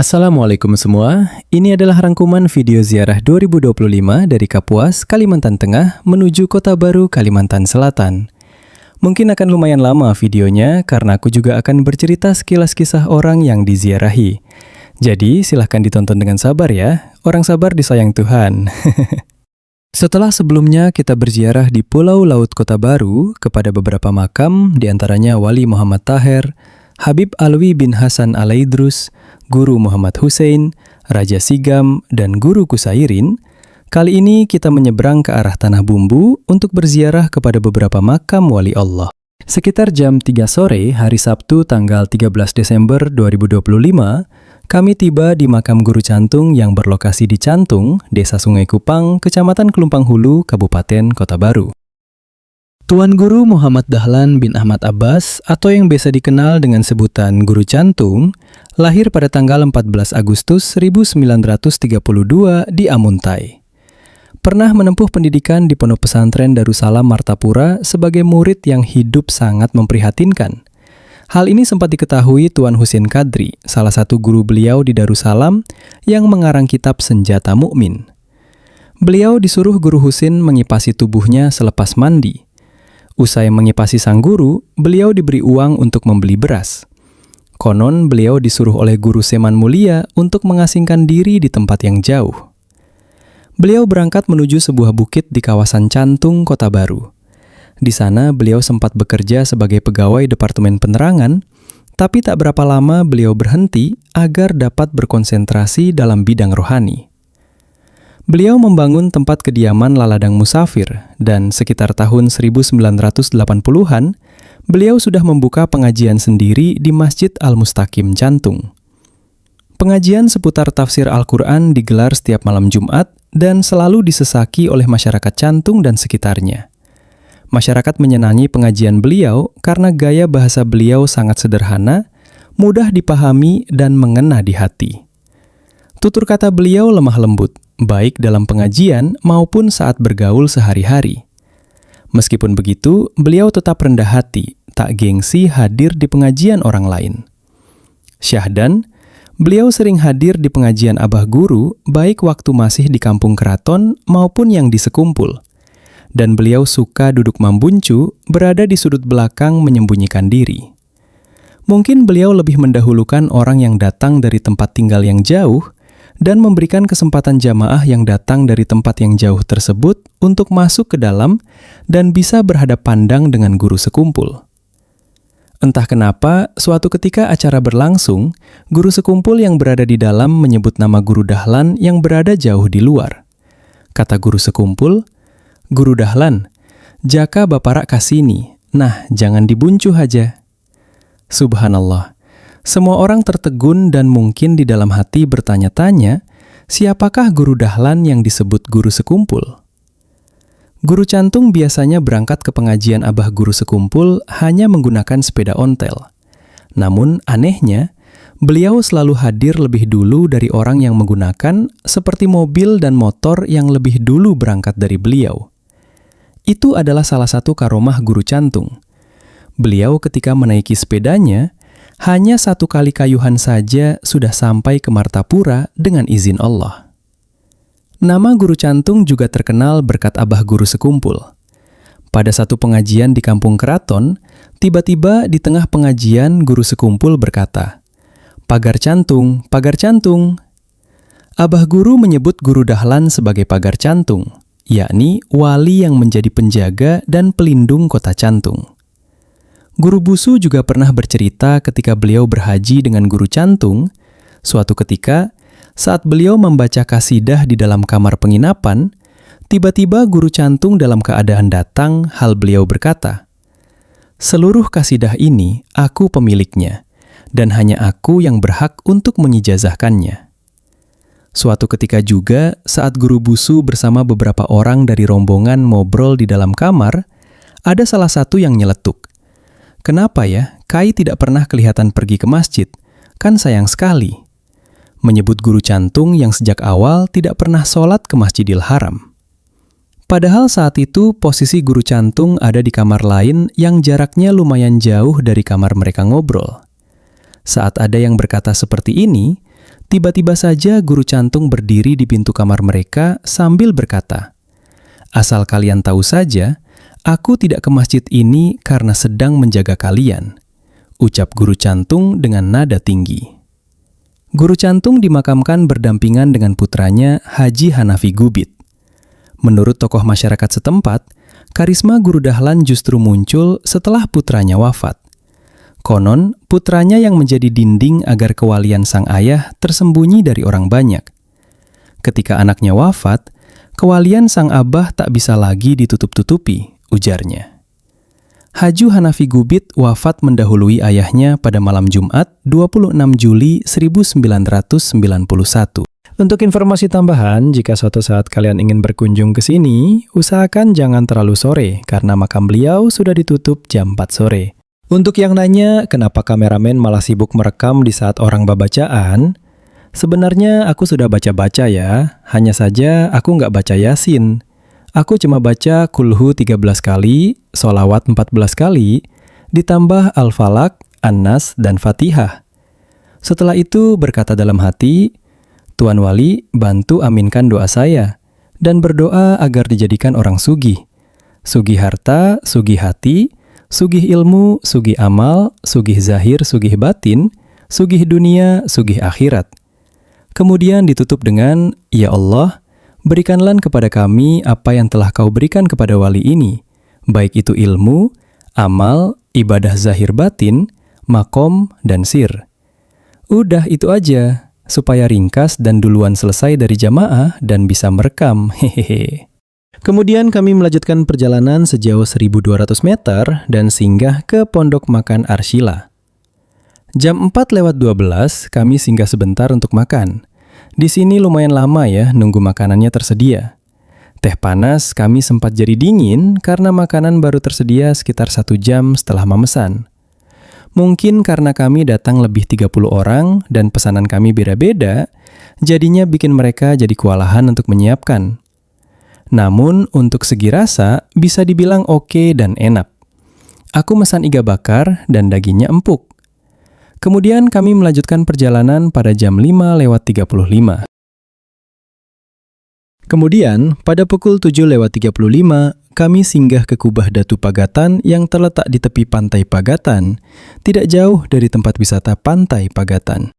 Assalamualaikum semua, ini adalah rangkuman video ziarah 2025 dari Kapuas, Kalimantan Tengah menuju Kota Baru, Kalimantan Selatan. Mungkin akan lumayan lama videonya karena aku juga akan bercerita sekilas kisah orang yang diziarahi. Jadi silahkan ditonton dengan sabar ya, orang sabar disayang Tuhan. Setelah sebelumnya kita berziarah di Pulau Laut Kota Baru kepada beberapa makam, diantaranya Wali Muhammad Taher, Habib Alwi bin Hasan Al-Aidrus, Guru Muhammad Hussein, Raja Sigam, dan Guru Kusairin, kali ini kita menyeberang ke arah Tanah Bumbu untuk berziarah kepada beberapa makam wali Allah. Sekitar jam 3 sore hari Sabtu tanggal 13 Desember 2025, kami tiba di makam Guru Cantung yang berlokasi di Cantung, Desa Sungai Kupang, Kecamatan Kelumpang Hulu, Kabupaten Kota Baru. Tuan Guru Muhammad Dahlan bin Ahmad Abbas atau yang biasa dikenal dengan sebutan Guru Cantung, lahir pada tanggal 14 Agustus 1932 di Amuntai. Pernah menempuh pendidikan di Pondok Pesantren Darussalam Martapura sebagai murid yang hidup sangat memprihatinkan. Hal ini sempat diketahui Tuan Husin Kadri, salah satu guru beliau di Darussalam yang mengarang kitab Senjata Mukmin. Beliau disuruh Guru Husin mengipasi tubuhnya selepas mandi. Usai mengipasi sang guru, beliau diberi uang untuk membeli beras. Konon beliau disuruh oleh Guru Seman Mulia untuk mengasingkan diri di tempat yang jauh. Beliau berangkat menuju sebuah bukit di kawasan Cantung, Kota Baru. Di sana beliau sempat bekerja sebagai pegawai Departemen Penerangan, tapi tak berapa lama beliau berhenti agar dapat berkonsentrasi dalam bidang rohani. Beliau membangun tempat kediaman laladang musafir, dan sekitar tahun 1980-an, beliau sudah membuka pengajian sendiri di Masjid Al-Mustaqim Cantung. Pengajian seputar tafsir Al-Quran digelar setiap malam Jumat dan selalu disesaki oleh masyarakat Cantung dan sekitarnya. Masyarakat menyenangi pengajian beliau karena gaya bahasa beliau sangat sederhana, mudah dipahami, dan mengena di hati. Tutur kata beliau lemah lembut, baik dalam pengajian maupun saat bergaul sehari-hari. Meskipun begitu, beliau tetap rendah hati, tak gengsi hadir di pengajian orang lain. Syahdan, beliau sering hadir di pengajian Abah Guru, baik waktu masih di kampung keraton maupun yang di sekumpul. Dan beliau suka duduk membuncu, berada di sudut belakang menyembunyikan diri. Mungkin beliau lebih mendahulukan orang yang datang dari tempat tinggal yang jauh, dan memberikan kesempatan jamaah yang datang dari tempat yang jauh tersebut untuk masuk ke dalam dan bisa berhadap pandang dengan guru sekumpul. Entah kenapa, suatu ketika acara berlangsung, guru sekumpul yang berada di dalam menyebut nama Guru Dahlan yang berada jauh di luar. Kata guru sekumpul, "Guru Dahlan, jaka baparak kasini, nah jangan dibuncuh aja." Subhanallah. Semua orang tertegun dan mungkin di dalam hati bertanya-tanya, siapakah Guru Dahlan yang disebut guru sekumpul? Guru Cantung biasanya berangkat ke pengajian Abah Guru sekumpul hanya menggunakan sepeda ontel. Namun anehnya, beliau selalu hadir lebih dulu dari orang yang menggunakan, seperti mobil dan motor yang lebih dulu berangkat dari beliau. Itu adalah salah satu karomah Guru Cantung. Beliau ketika menaiki sepedanya, hanya 1 kali kayuhan saja sudah sampai ke Martapura dengan izin Allah. Nama Guru Cantung juga terkenal berkat Abah Guru sekumpul. Pada satu pengajian di kampung keraton, tiba-tiba di tengah pengajian Guru sekumpul berkata, "Pagar Cantung, Pagar Cantung." Abah Guru menyebut Guru Dahlan sebagai Pagar Cantung, yakni wali yang menjadi penjaga dan pelindung kota Cantung. Guru Busu juga pernah bercerita ketika beliau berhaji dengan Guru Cantung, suatu ketika saat beliau membaca kasidah di dalam kamar penginapan, tiba-tiba Guru Cantung dalam keadaan datang, hal beliau berkata, "Seluruh kasidah ini aku pemiliknya, dan hanya aku yang berhak untuk mengijazahkannya." Suatu ketika juga saat Guru Busu bersama beberapa orang dari rombongan ngobrol di dalam kamar, ada salah satu yang nyeletuk, "Kenapa ya, Kai tidak pernah kelihatan pergi ke masjid? Kan sayang sekali." Menyebut Guru Cantung yang sejak awal tidak pernah sholat ke Masjidil Haram. Padahal saat itu posisi Guru Cantung ada di kamar lain yang jaraknya lumayan jauh dari kamar mereka ngobrol. Saat ada yang berkata seperti ini, tiba-tiba saja guru cantung berdiri di pintu kamar mereka sambil berkata, "Asal kalian tahu saja, aku tidak ke masjid ini karena sedang menjaga kalian," ucap guru cantung dengan nada tinggi. Guru cantung dimakamkan berdampingan dengan putranya Haji Hanafi Gubit. Menurut tokoh masyarakat setempat, karisma Guru Dahlan justru muncul setelah putranya wafat. Konon, putranya yang menjadi dinding agar kewalian sang ayah tersembunyi dari orang banyak. Ketika anaknya wafat, kewalian sang abah tak bisa lagi ditutup-tutupi, ujarnya. Haji Hanafi Gubit wafat mendahului ayahnya pada malam Jumat 26 Juli 1991. Untuk informasi tambahan, jika suatu saat kalian ingin berkunjung ke sini, usahakan jangan terlalu sore karena makam beliau sudah ditutup jam 4 sore. Untuk yang nanya, kenapa kameramen malah sibuk merekam di saat orang babacaan? Sebenarnya aku sudah baca-baca ya, hanya saja aku nggak baca Yasin. Aku cuma baca Kulhu 13 kali, Sholawat 14 kali, ditambah Al-Falaq, An-Nas, dan Fatihah. Setelah itu berkata dalam hati, "Tuan Wali, bantu aminkan doa saya, dan berdoa agar dijadikan orang sugih. Sugih harta, sugih hati, sugih ilmu, sugih amal, sugih zahir, sugih batin, sugih dunia, sugih akhirat." Kemudian ditutup dengan, "Ya Allah, berikanlah kepada kami apa yang telah Kau berikan kepada wali ini, baik itu ilmu, amal, ibadah zahir batin, makom, dan sir." Udah itu aja, supaya ringkas dan duluan selesai dari jamaah dan bisa merekam. Hehehe. Kemudian kami melanjutkan perjalanan sejauh 1.200 meter dan singgah ke Pondok Makan Arsyila. Jam 4:12 kami singgah sebentar untuk makan. Di sini lumayan lama ya nunggu makanannya tersedia. Teh panas kami sempat jadi dingin karena makanan baru tersedia sekitar 1 jam setelah memesan. Mungkin karena kami datang lebih 30 orang dan pesanan kami beda-beda, jadinya bikin mereka jadi kewalahan untuk menyiapkan. Namun untuk segi rasa bisa dibilang oke dan enak. Aku mesan iga bakar dan dagingnya empuk. Kemudian kami melanjutkan perjalanan pada jam 5:35. Kemudian, pada pukul 7:35, kami singgah ke Kubah Datu Pagatan yang terletak di tepi Pantai Pagatan, tidak jauh dari tempat wisata Pantai Pagatan.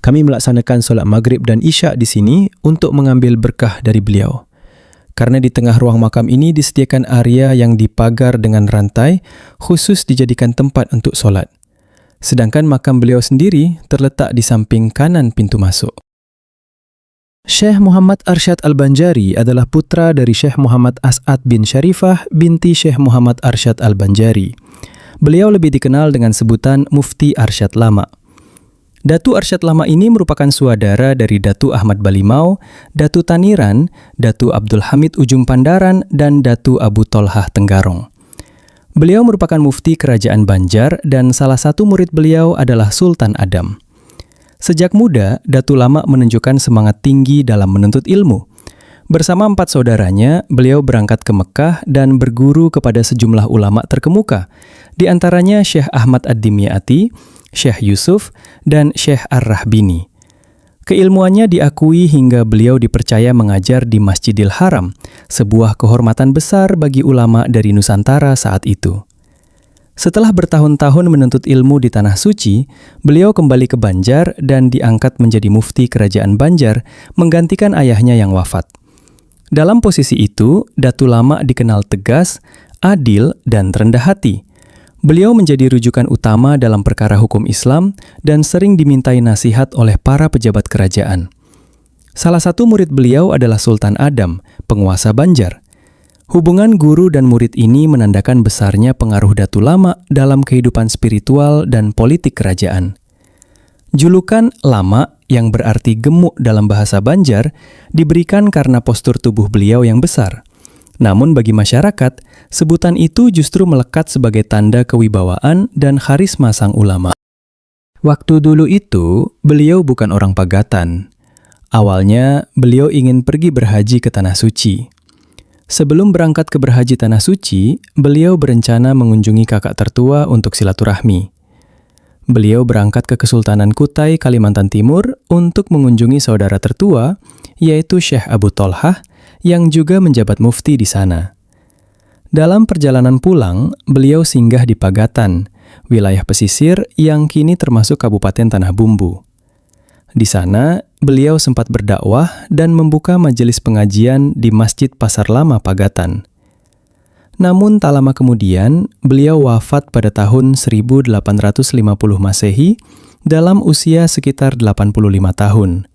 Kami melaksanakan solat maghrib dan isya di sini untuk mengambil berkah dari beliau. Karena di tengah ruang makam ini disediakan area yang dipagar dengan rantai, khusus dijadikan tempat untuk solat. Sedangkan makam beliau sendiri terletak di samping kanan pintu masuk. Syekh Muhammad Arsyad Al-Banjari adalah putra dari Syekh Muhammad As'ad bin Syarifah binti Syekh Muhammad Arsyad Al-Banjari. Beliau lebih dikenal dengan sebutan Mufti Arsyad Lama. Datu Arsyad Lama ini merupakan suadara dari Datu Ahmad Balimau, Datu Taniran, Datu Abdul Hamid Ujung Pandaran, dan Datu Abu Tolhah Tenggarong. Beliau merupakan mufti kerajaan Banjar dan salah satu murid beliau adalah Sultan Adam. Sejak muda, Datu Lama menunjukkan semangat tinggi dalam menuntut ilmu. Bersama 4 saudaranya, beliau berangkat ke Mekah dan berguru kepada sejumlah ulama terkemuka, di antaranya Syekh Ahmad Ad-Dimyati, Syekh Yusuf, dan Syekh Ar-Rahbini. Keilmuannya diakui hingga beliau dipercaya mengajar di Masjidil Haram, sebuah kehormatan besar bagi ulama dari Nusantara saat itu. Setelah bertahun-tahun menuntut ilmu di Tanah Suci, beliau kembali ke Banjar dan diangkat menjadi mufti kerajaan Banjar, menggantikan ayahnya yang wafat. Dalam posisi itu, Datu Lama dikenal tegas, adil, dan rendah hati. Beliau menjadi rujukan utama dalam perkara hukum Islam dan sering dimintai nasihat oleh para pejabat kerajaan. Salah satu murid beliau adalah Sultan Adam, penguasa Banjar. Hubungan guru dan murid ini menandakan besarnya pengaruh Datu Lama dalam kehidupan spiritual dan politik kerajaan. Julukan Lama yang berarti gemuk dalam bahasa Banjar diberikan karena postur tubuh beliau yang besar. Namun bagi masyarakat, sebutan itu justru melekat sebagai tanda kewibawaan dan karisma sang ulama. Waktu dulu itu, beliau bukan orang Pagatan. Awalnya, beliau ingin pergi berhaji ke Tanah Suci. Sebelum berangkat ke berhaji Tanah Suci, beliau berencana mengunjungi kakak tertua untuk silaturahmi. Beliau berangkat ke Kesultanan Kutai, Kalimantan Timur untuk mengunjungi saudara tertua, yaitu Syekh Abu Tolhah, yang juga menjabat mufti di sana. Dalam perjalanan pulang, beliau singgah di Pagatan, wilayah pesisir yang kini termasuk Kabupaten Tanah Bumbu. Di sana, beliau sempat berdakwah dan membuka majelis pengajian di Masjid Pasar Lama Pagatan. Namun tak lama kemudian, beliau wafat pada tahun 1850 Masehi dalam usia sekitar 85 tahun.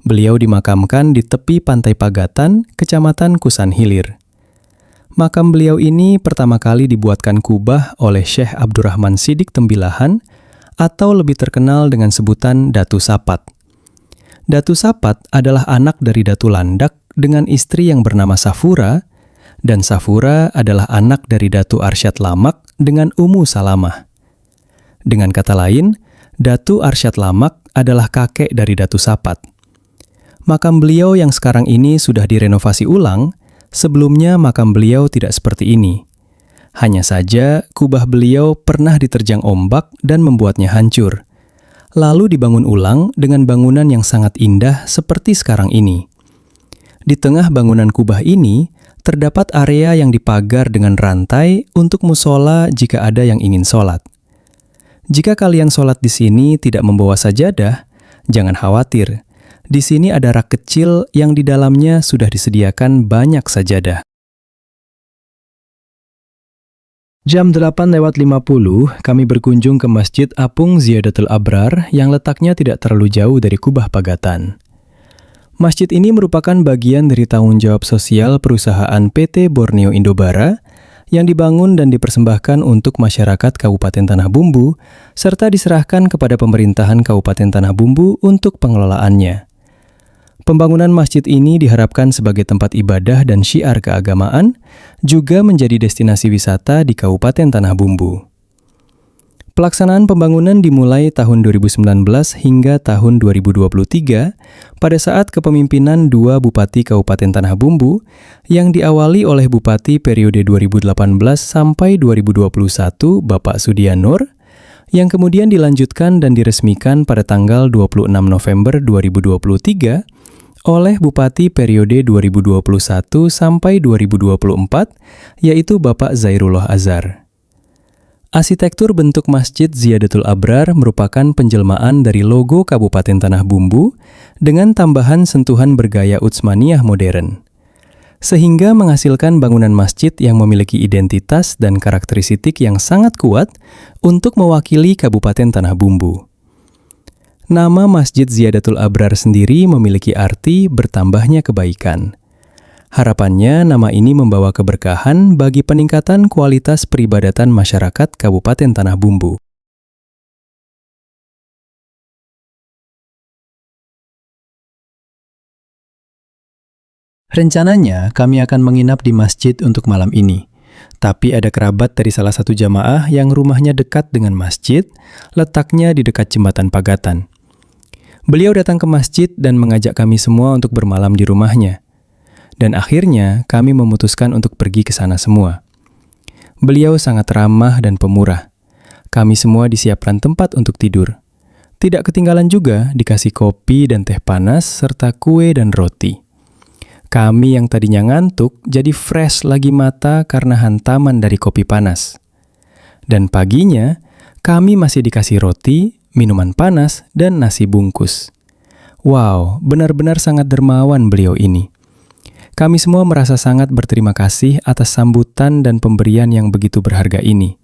Beliau dimakamkan di tepi Pantai Pagatan, Kecamatan Kusan Hilir. Makam beliau ini pertama kali dibuatkan kubah oleh Syekh Abdurrahman Sidik Tembilahan atau lebih terkenal dengan sebutan Datu Sapat. Datu Sapat adalah anak dari Datu Landak dengan istri yang bernama Safura, dan Safura adalah anak dari Datu Arsyad Lamak dengan Ummu Salamah. Dengan kata lain, Datu Arsyad Lamak adalah kakek dari Datu Sapat. Makam beliau yang sekarang ini sudah direnovasi ulang, sebelumnya makam beliau tidak seperti ini. Hanya saja, kubah beliau pernah diterjang ombak dan membuatnya hancur. Lalu dibangun ulang dengan bangunan yang sangat indah seperti sekarang ini. Di tengah bangunan kubah ini, terdapat area yang dipagar dengan rantai untuk musola jika ada yang ingin sholat. Jika kalian sholat di sini tidak membawa sajadah, jangan khawatir. Di sini ada rak kecil yang di dalamnya sudah disediakan banyak sajadah. Jam 8:50, kami berkunjung ke Masjid Apung Ziyadatul Abrar yang letaknya tidak terlalu jauh dari Kubah Pagatan. Masjid ini merupakan bagian dari tanggung jawab sosial perusahaan PT Borneo Indobara yang dibangun dan dipersembahkan untuk masyarakat Kabupaten Tanah Bumbu serta diserahkan kepada pemerintahan Kabupaten Tanah Bumbu untuk pengelolaannya. Pembangunan masjid ini diharapkan sebagai tempat ibadah dan syiar keagamaan, juga menjadi destinasi wisata di Kabupaten Tanah Bumbu. Pelaksanaan pembangunan dimulai tahun 2019 hingga tahun 2023 pada saat kepemimpinan dua Bupati Kabupaten Tanah Bumbu yang diawali oleh Bupati periode 2018 sampai 2021 Bapak Sudianur, yang kemudian dilanjutkan dan diresmikan pada tanggal 26 November 2023 oleh Bupati periode 2021 sampai 2024, yaitu Bapak Zairullah Azhar. Arsitektur bentuk Masjid Ziyadatul Abrar merupakan penjelmaan dari logo Kabupaten Tanah Bumbu dengan tambahan sentuhan bergaya Utsmaniyah modern, sehingga menghasilkan bangunan masjid yang memiliki identitas dan karakteristik yang sangat kuat untuk mewakili Kabupaten Tanah Bumbu. Nama Masjid Ziyadatul Abrar sendiri memiliki arti bertambahnya kebaikan. Harapannya nama ini membawa keberkahan bagi peningkatan kualitas peribadatan masyarakat Kabupaten Tanah Bumbu. Rencananya kami akan menginap di masjid untuk malam ini. Tapi ada kerabat dari salah satu jamaah yang rumahnya dekat dengan masjid, letaknya di dekat jembatan Pagatan. Beliau datang ke masjid dan mengajak kami semua untuk bermalam di rumahnya. Dan akhirnya kami memutuskan untuk pergi ke sana semua. Beliau sangat ramah dan pemurah. Kami semua disiapkan tempat untuk tidur. Tidak ketinggalan juga dikasih kopi dan teh panas serta kue dan roti. Kami yang tadinya ngantuk jadi fresh lagi mata karena hantaman dari kopi panas. Dan paginya kami masih dikasih roti, minuman panas, dan nasi bungkus. Wow, benar-benar sangat dermawan beliau ini. Kami semua merasa sangat berterima kasih atas sambutan dan pemberian yang begitu berharga ini.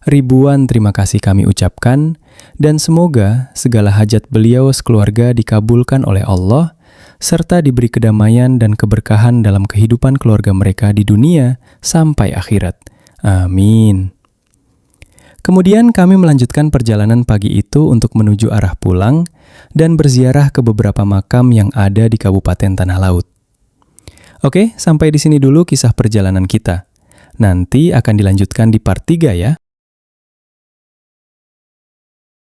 Ribuan terima kasih kami ucapkan, dan semoga segala hajat beliau sekeluarga dikabulkan oleh Allah, serta diberi kedamaian dan keberkahan dalam kehidupan keluarga mereka di dunia sampai akhirat. Amin. Kemudian kami melanjutkan perjalanan pagi itu untuk menuju arah pulang dan berziarah ke beberapa makam yang ada di Kabupaten Tanah Laut. Oke, sampai di sini dulu kisah perjalanan kita. Nanti akan dilanjutkan di part 3 ya.